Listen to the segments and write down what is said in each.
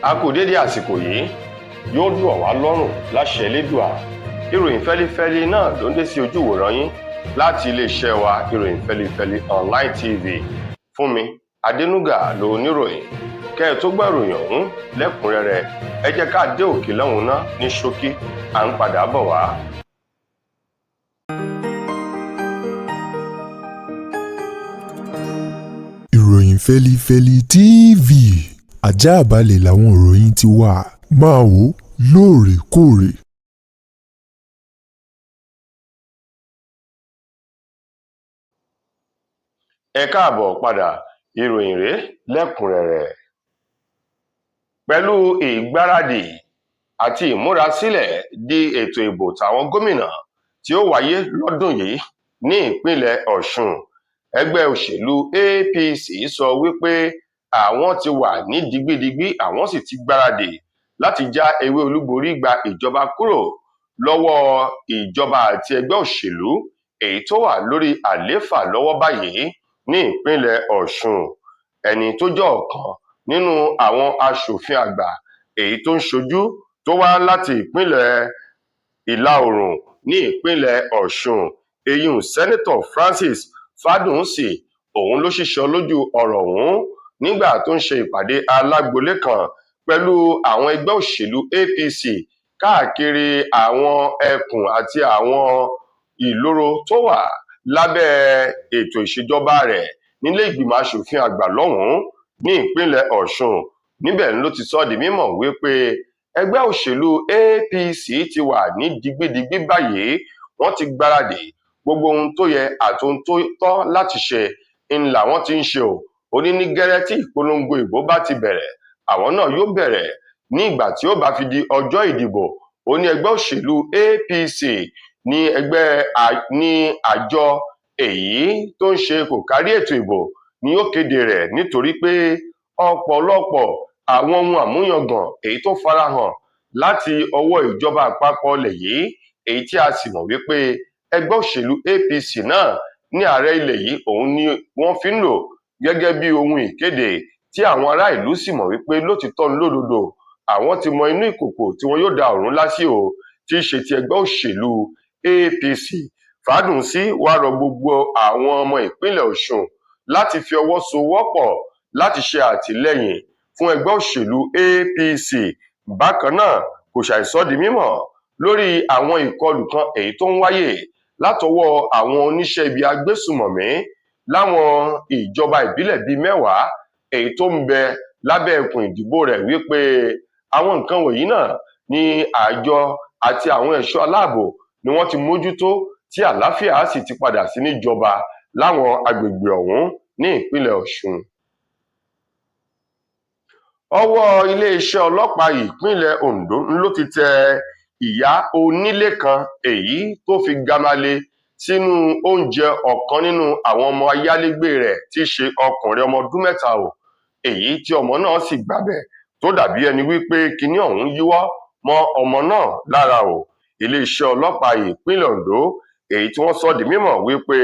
A kú dédé àsìkò yìí, yóò dùn wá lọ́rùn láṣẹ Elédùà. Ìròyìn fẹ́lifẹ́li náà ló ń dé sí ojú ìwòran yín láti iléeṣẹ́ wa ìròyìn fẹ́lifẹ́li online tv. Fúnmi Adénúgà ló oníròyìn. Kẹ́ ẹ tó gbọ́ ìròyìn ọ̀hún lẹ́kùnrẹ́rẹ́, ẹ jẹ́ ká dé òkè lọ́hùn ná ní ṣókí, à ń padà bọ̀ wá. Ìròyìn fẹ́lifẹ́li TV, àjààbálẹ̀ làwọn ìròyìn ti wà, máa wò lóòrèkóòrè. Ẹ káàbọ̀ padà, ìròyìn rèé lẹ́kùnrẹ́rẹ́. Pẹ̀lú ìgbáradì àti ìmúrasílẹ̀ di ètò ìbò tàwọn gómìnà tí ó wáyé lọ́dún yìí ní ìpínlẹ̀ Ọ̀ṣun, ẹgbẹ́ òṣèlú APC sọ wípé àwọn ti wà ní digbídigbí, àwọn sì ti gbáradì láti já ewé olúborí gba ìjọba kúrò lọ́wọ́ ìjọba àti ẹgbẹ́ òṣèlú èyí tó wà lórí àlééfà lọ́wọ́ báyìí ní ìpínlẹ̀ Ọ̀ṣun. Ẹni tó jẹ́ ọ̀kan nínú àwọn aṣòfin àgbà èyí tó ń ṣojú tó wá láti ìpínlẹ̀ ìlà oòrùn ní ìpínlẹ̀ Ọ̀ṣun, eyín sẹ́nẹ́tọ̀ Francis Fádùnùsì, òun ló ṣíṣọ lójú ọ̀rọ̀ ọ̀hún nígbà tó ń ṣe ìpàdé alágbolé kan pẹ̀lú àwọn ẹgbẹ́ òṣèlú APC káàkiri àwọn ẹkùn àti àwọn ìloro tó wà lábẹ́ ètò ìṣèjọba rẹ̀ nílé ìgbìmọ̀ aṣòfin àgbà lọ́hùn-ún ní ìpínlẹ̀ Ọ̀ṣun. Níbẹ̀ ló ti sọ di mímọ̀ wípé ẹgbẹ́ òṣèlú APC ti wà ní digbídigbí báyìí, wọ́n ti gbáradì gbogbo ohun tó yẹ àti ohun tó tọ́ láti ṣe ńlá wọ́n ti ń ṣe o. Ó ní ní gẹ́rẹ́ tí ìpolongo ìbò bá ti bẹ̀rẹ̀, àwọn náà yóò bẹ̀rẹ̀ ní ìgbà tí ó bá fi di ọjọ́ ìdìbò. Ó ní ẹgbẹ́ òṣèlú APC ní àjọ èyí tó ń ṣe kò kárí ètò ìbò ni ó kéde rẹ̀, nítorí pé ọ̀pọ̀lọpọ̀ àwọn ohun àmúyangàn èyí tó farahàn láti ọwọ́ ìjọba àpapọ̀ ilẹ̀ yìí, èyí tí a sì mọ̀ wípé ẹgbẹ́ òṣèlú APC náà ní ààrẹ ilẹ̀ yìí òun ni wọ́n fi ń lò gẹ́gẹ́ bí ohun ìkéde tí àwọn ará ìlú sì mọ̀ wípé lótìtọ́ lódodo àwọn ti mọ inú ìkòkò tí wọn yóò da ọ̀run lásì o, tí í ṣe ti ẹgbẹ́ òṣèlú APC. Fádùnùsì wá rọ gbogbo àwọn ọmọ ìpínlẹ̀ Ọ̀ṣun láti fi ọwọ́ sowọ́pọ̀ láti ṣe àtìlẹ́yìn fún ẹgbẹ́ òṣèlú APC. Bákan náà kò ṣàìsọ di mímọ̀ lórí àwọn ìkọlù kan èyí tó ń wáyé látọwọ́ àwọn oníṣẹ́ ibi agbésùmọ̀mí láwọn ìjọba ìbílẹ̀ bíi 10 èyí tó ń bẹ lábẹ́ ẹkùn ìdìbò rẹ̀, wípé àwọn nǹkan wọ̀nyí náà ní àjọ àti àwọn ẹ̀ṣọ́ aláàbò ni wọ́n ti mójútó, tí àlàáfíà sì ti padà sí níjọba láwọn agbègbè ọ̀hún ní ìpínlẹ̀ Ọ̀ṣun. Ọwọ́ iléeṣẹ́ ọlọ́pàá ìpínlẹ̀ Ondo ló ti tẹ ìyá onílé kan èyí tó fi gamale sínú oúnjẹ ọ̀kan nínú àwọn ọmọ ayálégbé rẹ̀ tí í ṣe ọkùnrin ọmọ ọdún 3 o, èyí tí ọmọ náà sì gbàbẹ̀ tó dàbí ẹni wípé kinní ọ̀hún yíwọ́ mọ́ ọmọ náà lára o. Iléeṣẹ́ ọlọ́pàá ìpínlẹ̀ Ondo èyí tí wọ́n sọ di mímọ̀ wípé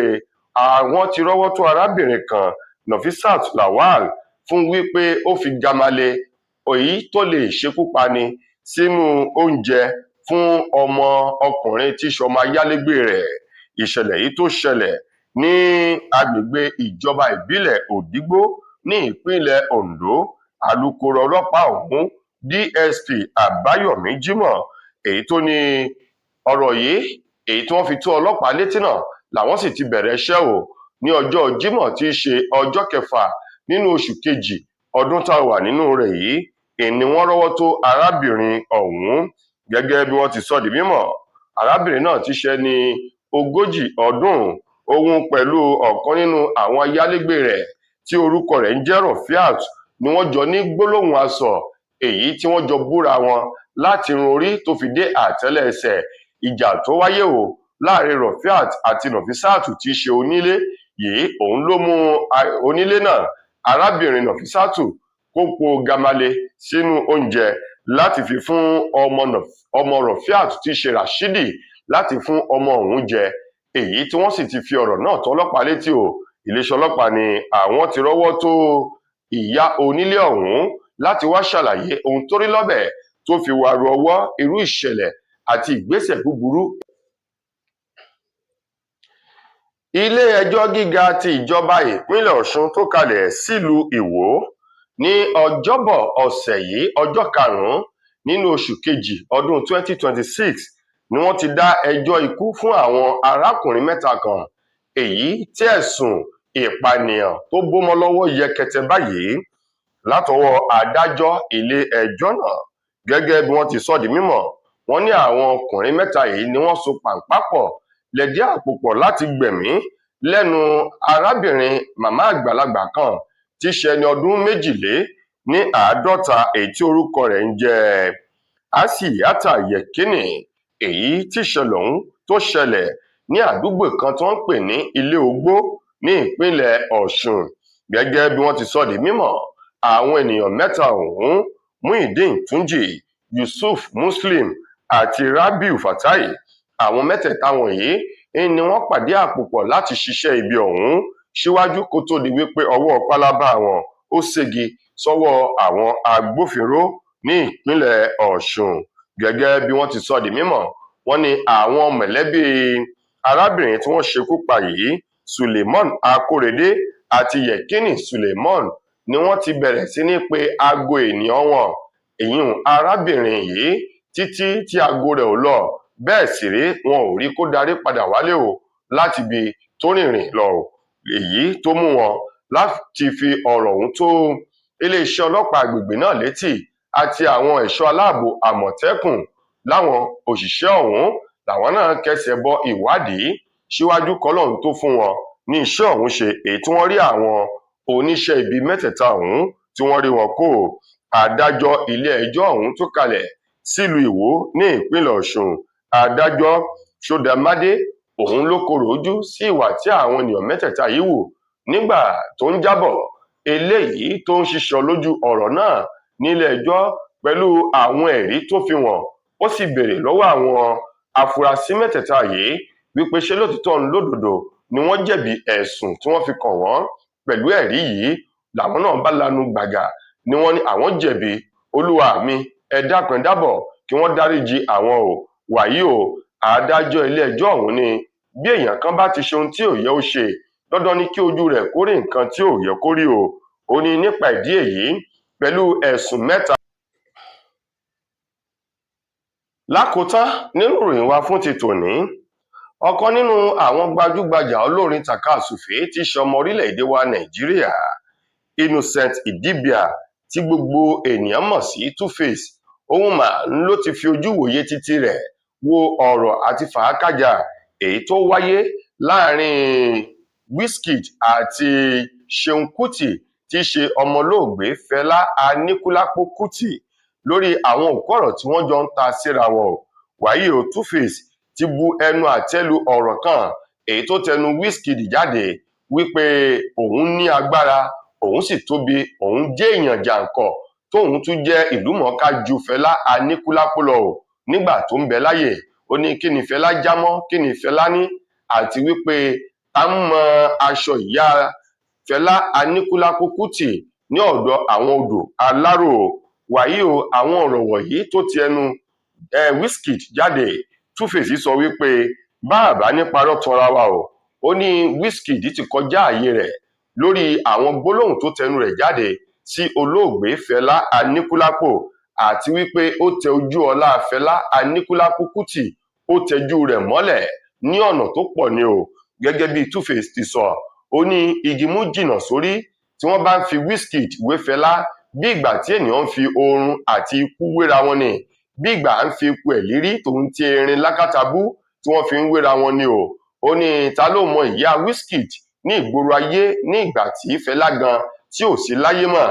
àwọn ti rọ́wọ́ tó arábìnrin kan, Nafisat Lawal, fún wípé ó fi gamale èyí tó lè ṣekú pani sínú oúnjẹ fún ọmọ ọkùnrin tí í ṣe ọmọ ayálégbé rẹ̀. Ìṣẹ̀lẹ̀ yìí tó ṣẹlẹ̀ ní agbègbè ìjọba ìbílẹ̀ Òdìgbò ní ìpínlẹ̀ Ondo. Alukoro ọlọ́pàá ọ̀hún DSP Àbáyọ̀mí Jímọ̀ èyí tó ní ọ̀rọ̀ yìí èyí tí wọ́n fi tó ọlọ́pàá létí náà làwọn sì ti bẹ̀rẹ̀ iṣẹ́ o ní ọjọ́ Jímọ̀ tí í ṣe ọjọ́ 6 nínú oṣù kejì ọdún tá a wà nínú rẹ̀ yìí, ni wọ́n rọ́wọ́ tó arábìnrin ọ̀hún. Gẹ́gẹ́ bí wọ́n ti sọ di mímọ̀, arábìnrin náà ti ṣe ní 40 ọdún, òun pẹ̀lú ọ̀kan nínú àwọn ayálégbé rẹ̀ tí orúkọ rẹ̀ ń jẹ́ Rofiat ni wọ́n jọ ní gbólóhùn asọ̀ èyí tí wọ́n jọ búra wọn láti irun orí tó fi dé àtẹ́lẹsẹ̀. Ìjà tó wáyé o láàrin Rofiat àti Nafisat tí í ṣe onílé yìí, òun ló mú onílé náà, arábìnrin Nafisat, kó po gamale sínú oúnjẹ láti fi fún ọmọ Rofiat tí í ṣe Rashidi láti fún ọmọ ọ̀hún jẹ, èyí tí wọ́n sì ti fi ọ̀rọ̀ náà tó ọlọ́pàá létí o. Iléeṣẹ́ ọlọ́pàá ni àwọn ti rọ́wọ́ tó ìyá onílé ọ̀hún láti wá ṣàlàyé ohun tó rí lọ́bẹ̀ tó fi wá ru ọwọ́ irú ìṣẹ̀lẹ̀ àti ìgbésẹ̀ búburú. Ilé-ẹjọ́ gíga ti ìjọba ìpínlẹ̀ Ọ̀ṣun tó kalẹ̀ sílùú Ìwó ní Ọjọ́bọ̀ ọ̀sẹ̀ yìí ọjọ́ 5 nínú oṣù kejì ọdún 2026 ni wọ́n ti dá ẹjọ́ ikú fún àwọn arákùnrin mẹ́ta kan, èyí tí ẹ̀sùn ìpànìyàn tó bọ́mọ lọ́wọ́ yẹkẹtẹ báyìí látọwọ́ adájọ́ ilé-ẹjọ́ náà. Gẹ́gẹ́ bí wọ́n ti sọ di mímọ̀, wọ́n ní àwọn ọkùnrin mẹ́ta yìí ni wọ́n so pàǹpá pọ̀ lẹ̀dí àpò pọ̀ láti gbẹ̀mí lẹ́nu arábìnrin màmá àgbàlagbà kan tí í ṣe ẹni ọdún 52 èyí tí orúkọ rẹ̀ ń jẹ́ Àsíyátà Yẹkínì, èyí tí ìṣẹ̀lẹ̀ ọ̀hún tó ṣẹlẹ̀ ní àdúgbò kan tó ń pè ní Ilé Ogbó ní ìpínlẹ̀ Ọ̀ṣun. Gẹ́gẹ́ bí wọ́n ti sọ di mímọ̀, àwọn ènìyàn mẹ́ta ọ̀hún, Muideen Túnjí, Yusuf Muslim àti Rabiu Fatai, àwọn mẹ́tẹ̀ẹ̀ta wọ̀nyí ni wọ́n pàdé àpòpọ̀ láti ṣiṣẹ́ ibi ọ̀hún síwájú kó tó di wípé ọwọ́ pálábá wọn ó ségi sọ́wọ́ àwọn agbófinró ní ìpínlẹ̀ Ọ̀ṣun. Gẹ́gẹ́ bí wọ́n ti sọ di mímọ̀, wọ́n ní àwọn mọ̀lẹ́bí arábìnrin tí wọ́n ṣekú pa yìí, Suleiman Akórèdé àti Yẹkínì Suleiman, ni wọ́n ti bẹ̀rẹ̀ sí ní pe aago ènìyàn wọn, ìyún arábìnrin yìí, títí tí aago rẹ̀ ò lọ. Bẹ́ẹ̀ sì rí wọn ò rí kó darí padà wálé o láti ibi tó rìnrìn lọ o. Èyí tó mú wọn láti fi ọ̀rọ̀ ọ̀hún tó iléeṣẹ́ ọlọ́pàá agbègbè náà létí àti àwọn ẹ̀ṣọ́ aláàbò Àmọ̀tẹ́kùn. Láwọn òṣìṣẹ́ ọ̀hún làwọn náà kẹsẹ̀ bọ ìwádìí síwájú kọ́lọ́run tó fún wọn ní iṣẹ́ ọ̀hún ṣe, èyí tí wọ́n rí àwọn oníṣẹ́ ibi mẹ́tẹ̀ẹ̀ta ọ̀hún tí wọ́n rí wọn kó. Adájọ́ ilé-ẹjọ́ ọ̀hún tó kalẹ̀ sílùú Ìwó ní ìpínlẹ̀ Ọ̀ṣun, Adájọ́ Ṣódàmádé, òun ló korò ojú sí ìwà tí àwọn ènìyàn mẹ́tẹ̀ẹ̀ta yìí wù nígbà tó ń jábọ̀ eléyìí tó ń ṣiṣọ́ lójú ọ̀rọ̀ náà nílé-ẹjọ́ pẹ̀lú àwọn ẹ̀rí tó fi wọ́n. Ó sì béèrè lọ́wọ́ àwọn afurasí mẹ́tẹ̀ẹ̀ta yìí wípé ṣé lótìítọ́ lódodo ni wọ́n jẹ̀bi ẹ̀sùn tí wọ́n fi kàn wọ́n. Pẹ̀lú ẹ̀rí yìí làwọn náà bá lanu gbàgà ni wọ́n ní àwọn jẹ̀bi, olúwa mi ẹ dákun ẹ dábọ̀ kí wọ́n dáríjì àwọn o. Wàyí o, adájọ́ ilé-ẹjọ́ ọ̀hún ní bí èèyàn kan bá ti ṣe ohun tí ò yẹ ó ṣe, dandan ni kí ojú rẹ̀ kó rí nǹkan tí ò yẹ kó rí o. Ó ní nípa ìdí èyí, pẹ̀lú ẹ̀sùn mẹ́ta. Lákòótán nínú ìròyìn wa fún ti tòní, ọ̀kan nínú àwọn gbajúgbajà olórin tàkasùfé tí í ṣe ọmọ orílẹ̀-èdè wa Nàìjíríà, Innocent Idibia, tí gbogbo ènìyàn mọ̀ sí Two-Face, òun mà ló ti fi ojú wòye títí rẹ̀ wo ọ̀rọ̀ àti fàákàjà èyí tó wáyé láàrin Wizkid àti Seun Kuti tí í ṣe ọmọlóògbé Fẹlá Aníkúlápó Kútì lórí àwọn òkọ̀rọ̀ tí wọ́n jọ ń ta síra wọn. Wàyí o, Two-Face ti bu ẹnu àtẹ́lu ọ̀rọ̀ kan èyí tó tẹnu Wizkid jáde wípé òun ní agbára, òun sì tóbi, òun jẹ́ èèyàn jàǹkọ̀, tóun tún jẹ́ ìlúmọ̀ọ́ká ju Fẹlá Aníkúlápó lọ o nígbà tó ń bẹ láyè. Ó ní kí ni Fẹlá jámọ́, kí ni Fẹlá ní, àti wípé ta ń mọ aṣọ ìyá Fẹlá Aníkúlápó Kútì ní ọ̀dọ̀ àwọn odò alárò. Wàyí o, àwọn ọ̀rọ̀ wọ̀nyí tó ti ẹnu Wizkid jáde, Two-Face sọ wípé báàbá ní parọ́ tanra wa o. Ó ní Wizkid ti kọjá ààyè rẹ̀ lórí àwọn gbólóhùn tó tẹnu rẹ̀ jáde sí olóògbé Fẹlá Aníkúlápó, àti wípé ó tẹ ojú ọlá Fẹlá Aníkúlápó Kútì, ó tẹjú rẹ̀ mọ́lẹ̀ ní ọ̀nà tó pọ̀ ni o. Gẹ́gẹ́ bí Two-Face ti sọ, ó ní igi mú jìnnà sórí tí wọ́n bá ń fi Wizkid wé Fẹlá bí ìgbà tí ènìyàn ń fi oorun àti ikú wéra wọn ni, bí ìgbà ń fi eku ẹ̀lírí tòun ti erin lákàtàbú tí wọ́n fi ń wéra wọn ni o. Ó ní ta ló mọ ìyá Wizkid ní ìgboro ayé ní ìgbà tí Fẹlá gan tí ò sí láyé mọ́,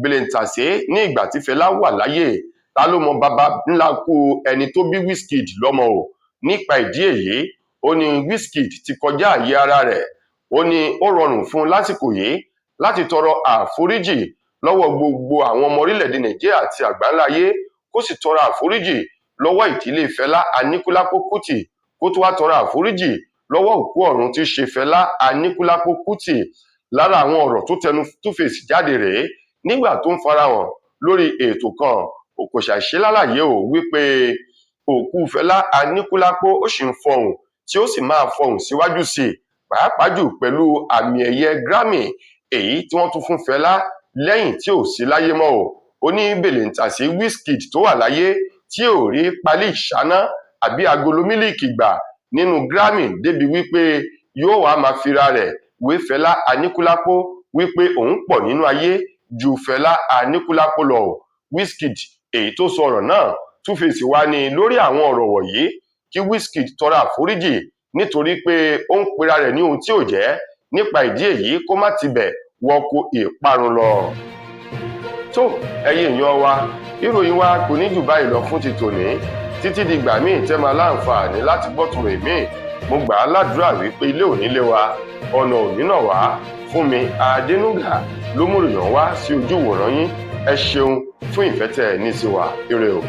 bèlèǹtàsé ní ìgbà tí Fẹlá wà láyé, ta ló mọ baba ńlá kú ẹni tó bí Wizkid lọ́mọ o. Nípa ìdí èyí, ó ní Wizkid ti kọjá àyè ara rẹ̀. Ó ní ó rọrùn fún un lásìkò yìí láti tọrọ àforíjì lọ́wọ́ gbogbo àwọn ọmọ orílẹ̀-èdè Nàìjíríà àti àgbáńláyé, kó sì tọrọ àforíjì lọ́wọ́ ìdílé Fẹlá Aníkúlápó Kútì, kó tó wá tọrọ àforíjì lọ́wọ́ òkú ọ̀run tí í ṣe Fẹlá Aníkúlápó Kútì. Lára àwọn ọ̀rọ̀ tó tẹnu Two-Face jáde rèé nígbà tó ń farahàn lórí ètò kan kò ṣàìṣe lálàyé o wípé òkú Fẹlá Aníkúlápó ó sì ń fọhùn tí ó sì máa fọhùn síwájú sí i pàápàá jù pẹ̀lú àmì ẹ̀yẹ Grammy èyí tí wọ́n tún fún Fẹlá lẹ́yìn tí ò sí láyé mọ́ o. Ó ní bèlèǹtàsí Wizkid tó wà láyé tí ò rí pálí ìṣáná àbí agolo mílíìkì gbà nínú Grammy débi wípé yóò wá máa fira rẹ̀ wé Fẹlá Aníkúlápó wípé òun pọ̀ nínú ayé ju Fẹlá Aníkúlápó lọ o. Wizkid èyí tó sọ ọ̀rọ̀ náà tún fèsì wá ní lórí àwọn ọ̀rọ̀ wọ̀nyí kí Wizkid tọrọ àforíjì nítorí pé ó ń pera rẹ̀ ní ohun tí ò jẹ́, nípa ìdí èyí kó má tibẹ̀ wọko ìparun lọ. tó ẹ̀yin èèyàn wa, ìròyìn wa kò ní jù báyìí lọ fún ti tòní. Títí dìgbà míì tẹ́ máa láǹfààní láti gbọ́ tòrò míì, mo gbà á ládùúrà wípé ilé ò ní lé wa, ọ̀nà ò ní nà wá. Fúnmi Adénúgà ló mú ìròyìn wá sí ojú ìwòran yín. Ẹ ṣeun fún ìfẹ́ tẹ́ ẹ ní sí wa. Ire o.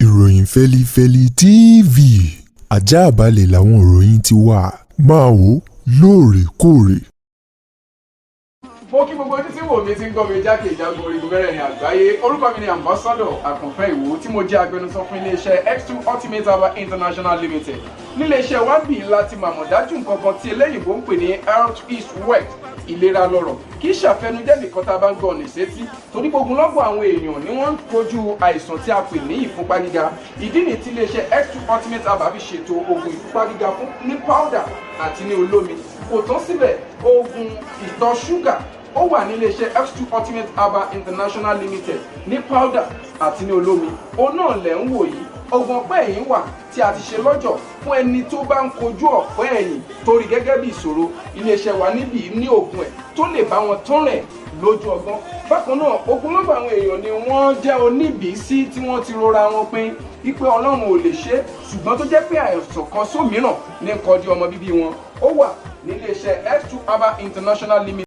Ìròyìn Fẹ́lifẹ́li TV àjààbálẹ̀ làwọn ìròyìn ti wà, máa wò lóòrèkóòrè. Mo kí gbogbo ojú tí wò mí ti ń gbọ́ mi jákèjádò orígun mẹ́rẹ̀ẹ̀rin àgbáyé. Orúkọ mi ni Ambassador Àkànfẹ́ Ìwò tí mo jẹ́ agbẹnusọ fún iléeṣẹ́ X2 Ultimate Herbal International Limited. Níléeṣẹ́ wa bí láti màmọ̀ dájú nǹkan kan tí eléyìnbó ń pè ní health is wealth, ìlera lọ́rọ̀. Kì í ṣàfẹnujẹ́ nìkan tá a bá ń gbọ́ ọ̀nì sétí, torí gbogbo lọ́gbọ̀ àwọn èèyàn ni wọ́n ń kojú àìsàn tí a pè ní ìfúnpá gíga. Ìdí nìyí tí iléeṣẹ́ X2 Ultimate Herbal fi ṣètò oògùn ìfúnpá gíga fún ní powder àti ní olómi. Kò tán síbẹ̀, oògùn ìtọ̀ ṣúgà ó wà ní iléeṣẹ́ X2 Ultimate Herbal International Limited ní powder àti ní olómi. Òun náà lẹ̀ ń wò yìí. Oògùn ọ̀pẹ́ ẹ̀yìn wà tí a ti ṣe lọ́jọ̀ fún ẹni tó bá ń kojú ọ̀pẹ́ ẹ̀yìn torí gẹ́gẹ́ bí ìṣòro. Iléeṣẹ́ wa níbí ní oògùn ẹ̀ tó lè bá wọn tán rẹ̀ lójú ọgbọ́n. Bákan náà, ogunlọ́gọ̀ àwọn èèyàn ni wọ́n jẹ́ oníbìísí tí wọ́n ti rora wọn pín wípé Ọlọ́run ò lè ṣe, ṣùgbọ́n tó jẹ́ pé àìsàn kan sómìíràn ní nǹkan di ọmọ bíbí wọn. Ó wà ní iléeṣẹ́ X2 Herbal International Limited.